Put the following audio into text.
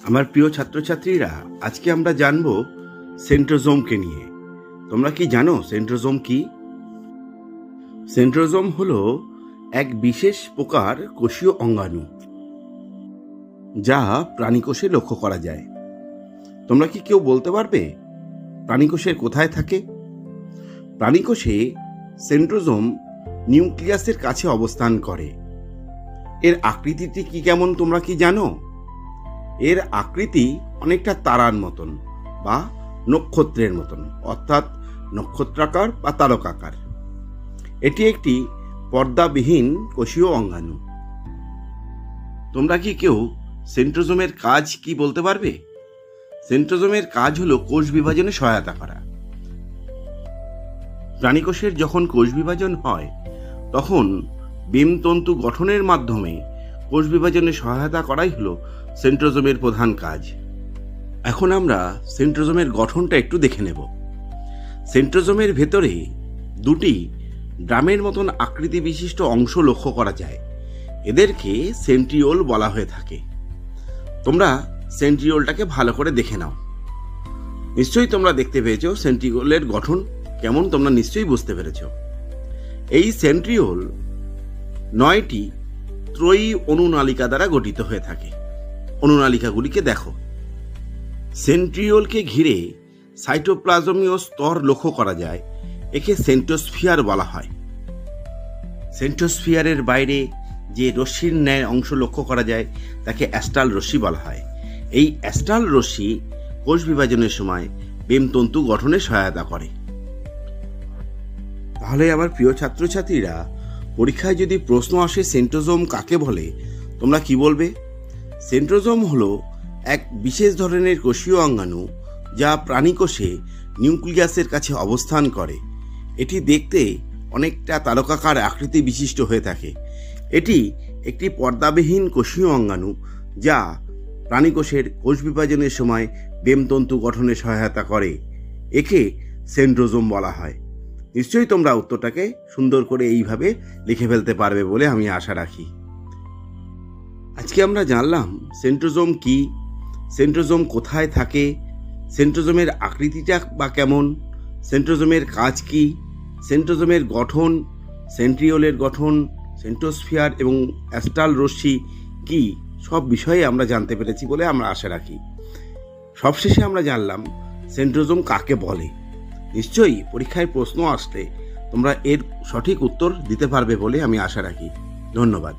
আমার প্রিয় ছাত্রছাত্রীরা, আজকে আমরা জানব সেন্ট্রোজোমকে নিয়ে। তোমরা কি জানো সেন্ট্রোজোম কি? সেন্ট্রোজোম হলো এক বিশেষ প্রকার কোষীয় অঙ্গাণু, যা প্রাণীকোষে লক্ষ্য করা যায়। তোমরা কি কেউ বলতে পারবে প্রাণীকোষের কোথায় থাকে? প্রাণীকোষে সেন্ট্রোজোম নিউক্লিয়াসের কাছে অবস্থান করে। এর আকৃতিটি কি কেমন তোমরা কি জানো? এর আকৃতি অনেকটা তারার মতন বা নক্ষত্রের মতন, অর্থাৎ নক্ষত্রাকার বা তারকাকার। এটি একটি পর্দাবিহীন কোষীয় অঙ্গাণু। তোমরা কি কেউ সেন্ট্রোজোমের কাজ কি বলতে পারবে? সেন্ট্রোজোমের কাজ হলো কোষ বিভাজনে সহায়তা করা। প্রাণীকোষের যখন কোষ বিভাজন হয়, তখন বেমতন্তু গঠনের মাধ্যমে কোষ বিভাজনে সহায়তা করাই হলো সেন্ট্রোজোমের প্রধান কাজ। এখন আমরা সেন্ট্রোজোমের গঠনটা একটু দেখে নেব। সেন্ট্রোজোমের ভেতরে দুটি ড্রামের মতন আকৃতি বিশিষ্ট অংশ লক্ষ্য করা যায়। এদেরকে সেন্ট্রিওল বলা হয়ে থাকে। তোমরা সেন্ট্রিওলটাকে ভালো করে দেখে নাও। নিশ্চয়ই তোমরা দেখতে পেয়েছো সেন্ট্রিওলের গঠন কেমন, তোমরা নিশ্চয়ই বুঝতে পেরেছ। এই সেন্ট্রিওল 9টি ত্রয়ী অনুনালিকা দ্বারা গঠিত হয়ে থাকে। অনুনালিকাগুলিকে দেখো। সেন্ট্রিওলকে ঘিরে সাইটোপ্লাজমীয় স্তর লক্ষ্য করা যায়। একে সেন্ট্রোস্ফিয়ার বলা হয়। সেন্ট্রোস্ফিয়ারের বাইরে যে রশ্মির ন্যায় অংশ লক্ষ্য করা যায় তাকে অ্যাস্ট্রাল রশ্মি বলা হয়। এই অ্যাস্ট্রাল রশ্মি কোষ বিভাজনের সময় বেমতন্তু গঠনে সহায়তা করে। তাহলে আমার প্রিয় ছাত্রছাত্রীরা, পরীক্ষায় যদি প্রশ্ন আসে সেন্ট্রোজোম কাকে বলে, তোমরা কি বলবে? সেন্ট্রোজোম হলো এক বিশেষ ধরনের কোষীয় অঙ্গাণু, যা প্রাণীকোষে নিউক্লিয়াসের কাছে অবস্থান করে। এটি দেখতে অনেকটা তারকাকার আকৃতি বিশিষ্ট হয়ে থাকে। এটি একটি পর্দাবিহীন কোষীয় অঙ্গাণু, যা প্রাণীকোষের কোষ বিভাজনের সময় বেমতন্তু গঠনে সহায়তা করে। একে সেন্ট্রোজোম বলা হয়। নিশ্চয়ই তোমরা উত্তরটাকে সুন্দর করে এইভাবে লিখে ফেলতে পারবে বলে আমি আশা রাখি। আজকে আমরা জানলাম সেন্ট্রোজোম কি, সেন্ট্রোজোম কোথায় থাকে, সেন্ট্রোজোমের আকৃতিটা বা কেমন, সেন্ট্রোজোমের কাজ কি, সেন্ট্রোজোমের গঠন, সেন্ট্রিওলের গঠন, সেন্ট্রোস্ফিয়ার এবং অ্যাস্ট্রাল রশ্মি কি, সব বিষয়ে আমরা জানতে পেরেছি বলে আমরা আশা রাখি। সবশেষে আমরা জানলাম সেন্ট্রোজোম কাকে বলে। নিশ্চয়ই পরীক্ষায় প্রশ্ন আসলে তোমরা এর সঠিক উত্তর দিতে পারবে বলে আমি আশা রাখি। ধন্যবাদ।